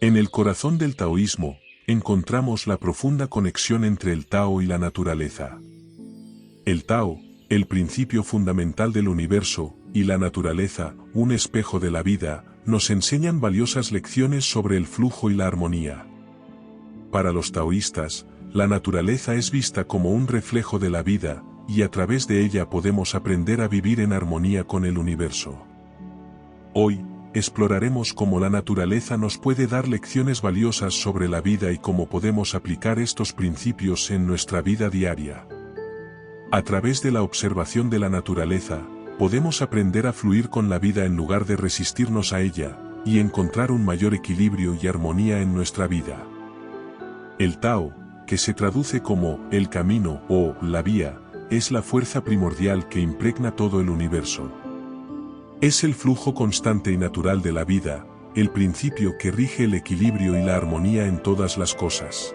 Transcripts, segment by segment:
En el corazón del taoísmo, encontramos la profunda conexión entre el Tao y la naturaleza. El Tao, el principio fundamental del universo, y la naturaleza, un espejo de la vida, nos enseñan valiosas lecciones sobre el flujo y la armonía. Para los taoístas, la naturaleza es vista como un reflejo de la vida, y a través de ella podemos aprender a vivir en armonía con el universo. Hoy, exploraremos cómo la naturaleza nos puede dar lecciones valiosas sobre la vida y cómo podemos aplicar estos principios en nuestra vida diaria. A través de la observación de la naturaleza, podemos aprender a fluir con la vida en lugar de resistirnos a ella, y encontrar un mayor equilibrio y armonía en nuestra vida. El Tao, que se traduce como el camino o la vía, es la fuerza primordial que impregna todo el universo. Es el flujo constante y natural de la vida, el principio que rige el equilibrio y la armonía en todas las cosas.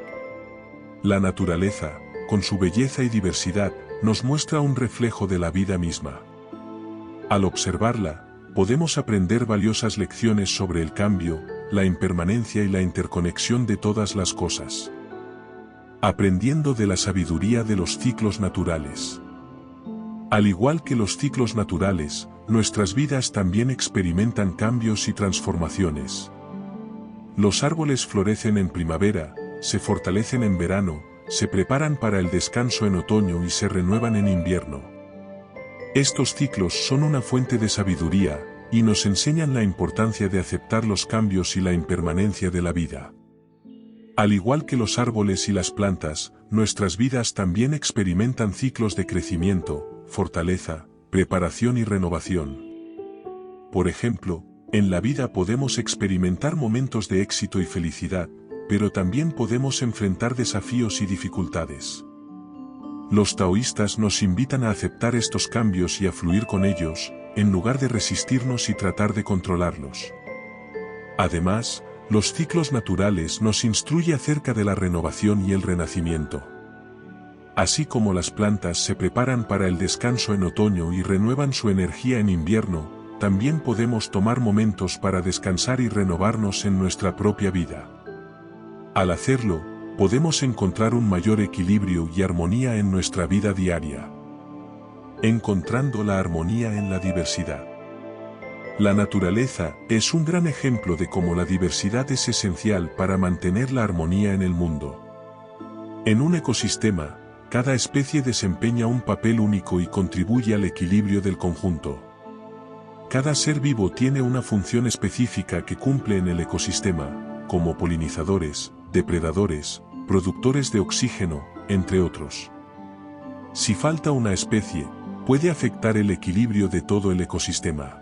La naturaleza, con su belleza y diversidad, nos muestra un reflejo de la vida misma. Al observarla, podemos aprender valiosas lecciones sobre el cambio, la impermanencia y la interconexión de todas las cosas. Aprendiendo de la sabiduría de los ciclos naturales. Al igual que los ciclos naturales, nuestras vidas también experimentan cambios y transformaciones. Los árboles florecen en primavera, se fortalecen en verano, se preparan para el descanso en otoño y se renuevan en invierno. Estos ciclos son una fuente de sabiduría, y nos enseñan la importancia de aceptar los cambios y la impermanencia de la vida. Al igual que los árboles y las plantas, nuestras vidas también experimentan ciclos de crecimiento, fortaleza, preparación y renovación. Por ejemplo, en la vida podemos experimentar momentos de éxito y felicidad, pero también podemos enfrentar desafíos y dificultades. Los taoístas nos invitan a aceptar estos cambios y a fluir con ellos, en lugar de resistirnos y tratar de controlarlos. Además, los ciclos naturales nos instruyen acerca de la renovación y el renacimiento. Así como las plantas se preparan para el descanso en otoño y renuevan su energía en invierno, también podemos tomar momentos para descansar y renovarnos en nuestra propia vida. Al hacerlo, podemos encontrar un mayor equilibrio y armonía en nuestra vida diaria. Encontrando la armonía en la diversidad. La naturaleza es un gran ejemplo de cómo la diversidad es esencial para mantener la armonía en el mundo. En un ecosistema, cada especie desempeña un papel único y contribuye al equilibrio del conjunto. Cada ser vivo tiene una función específica que cumple en el ecosistema, como polinizadores, depredadores, productores de oxígeno, entre otros. Si falta una especie, puede afectar el equilibrio de todo el ecosistema.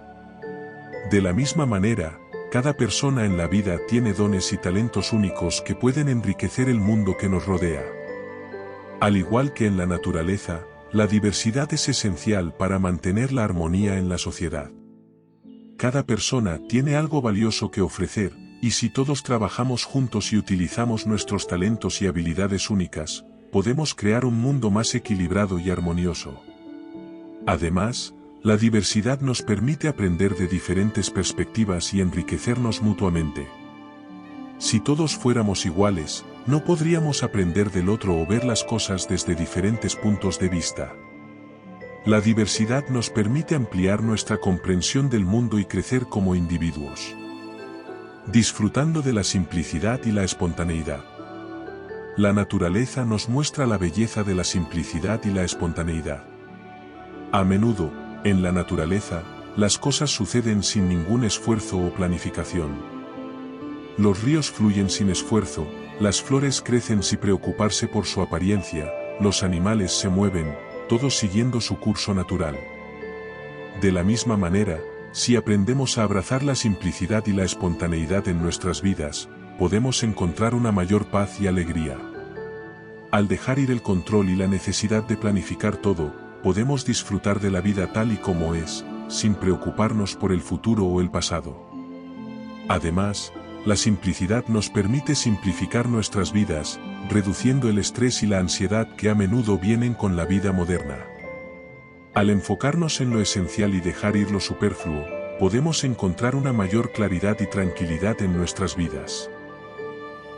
De la misma manera, cada persona en la vida tiene dones y talentos únicos que pueden enriquecer el mundo que nos rodea. Al igual que en la naturaleza, la diversidad es esencial para mantener la armonía en la sociedad. Cada persona tiene algo valioso que ofrecer, y si todos trabajamos juntos y utilizamos nuestros talentos y habilidades únicas, podemos crear un mundo más equilibrado y armonioso. Además, la diversidad nos permite aprender de diferentes perspectivas y enriquecernos mutuamente. Si todos fuéramos iguales, no podríamos aprender del otro o ver las cosas desde diferentes puntos de vista. La diversidad nos permite ampliar nuestra comprensión del mundo y crecer como individuos. Disfrutando de la simplicidad y la espontaneidad. La naturaleza nos muestra la belleza de la simplicidad y la espontaneidad. A menudo, en la naturaleza, las cosas suceden sin ningún esfuerzo o planificación. Los ríos fluyen sin esfuerzo, las flores crecen sin preocuparse por su apariencia, los animales se mueven, todos siguiendo su curso natural. De la misma manera, si aprendemos a abrazar la simplicidad y la espontaneidad en nuestras vidas, podemos encontrar una mayor paz y alegría. Al dejar ir el control y la necesidad de planificar todo, podemos disfrutar de la vida tal y como es, sin preocuparnos por el futuro o el pasado. Además, la simplicidad nos permite simplificar nuestras vidas, reduciendo el estrés y la ansiedad que a menudo vienen con la vida moderna. Al enfocarnos en lo esencial y dejar ir lo superfluo, podemos encontrar una mayor claridad y tranquilidad en nuestras vidas.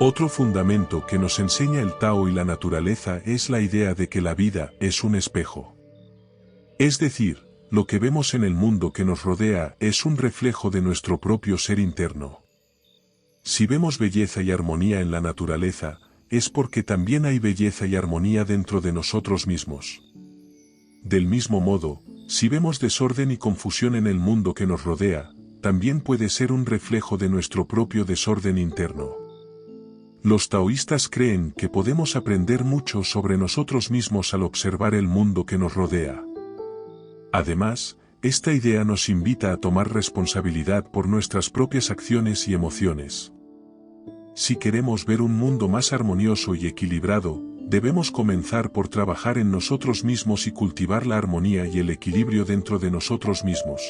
Otro fundamento que nos enseña el Tao y la naturaleza es la idea de que la vida es un espejo. Es decir, lo que vemos en el mundo que nos rodea es un reflejo de nuestro propio ser interno. Si vemos belleza y armonía en la naturaleza, es porque también hay belleza y armonía dentro de nosotros mismos. Del mismo modo, si vemos desorden y confusión en el mundo que nos rodea, también puede ser un reflejo de nuestro propio desorden interno. Los taoístas creen que podemos aprender mucho sobre nosotros mismos al observar el mundo que nos rodea. Además, esta idea nos invita a tomar responsabilidad por nuestras propias acciones y emociones. Si queremos ver un mundo más armonioso y equilibrado, debemos comenzar por trabajar en nosotros mismos y cultivar la armonía y el equilibrio dentro de nosotros mismos.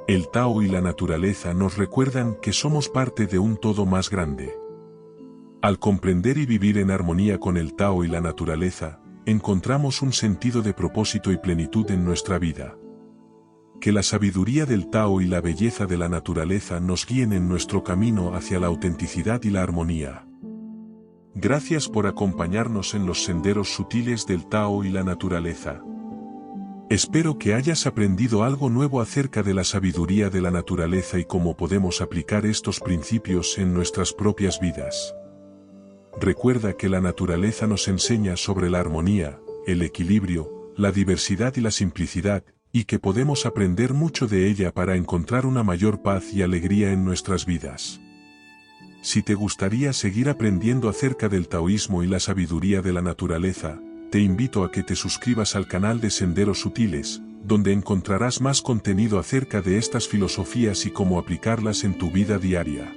El Tao y la naturaleza nos recuerdan que somos parte de un todo más grande. Al comprender y vivir en armonía con el Tao y la naturaleza, encontramos un sentido de propósito y plenitud en nuestra vida. Que la sabiduría del Tao y la belleza de la naturaleza nos guíen en nuestro camino hacia la autenticidad y la armonía. Gracias por acompañarnos en los senderos sutiles del Tao y la naturaleza. Espero que hayas aprendido algo nuevo acerca de la sabiduría de la naturaleza y cómo podemos aplicar estos principios en nuestras propias vidas. Recuerda que la naturaleza nos enseña sobre la armonía, el equilibrio, la diversidad y la simplicidad, y que podemos aprender mucho de ella para encontrar una mayor paz y alegría en nuestras vidas. Si te gustaría seguir aprendiendo acerca del taoísmo y la sabiduría de la naturaleza, te invito a que te suscribas al canal de Senderos Sutiles, donde encontrarás más contenido acerca de estas filosofías y cómo aplicarlas en tu vida diaria.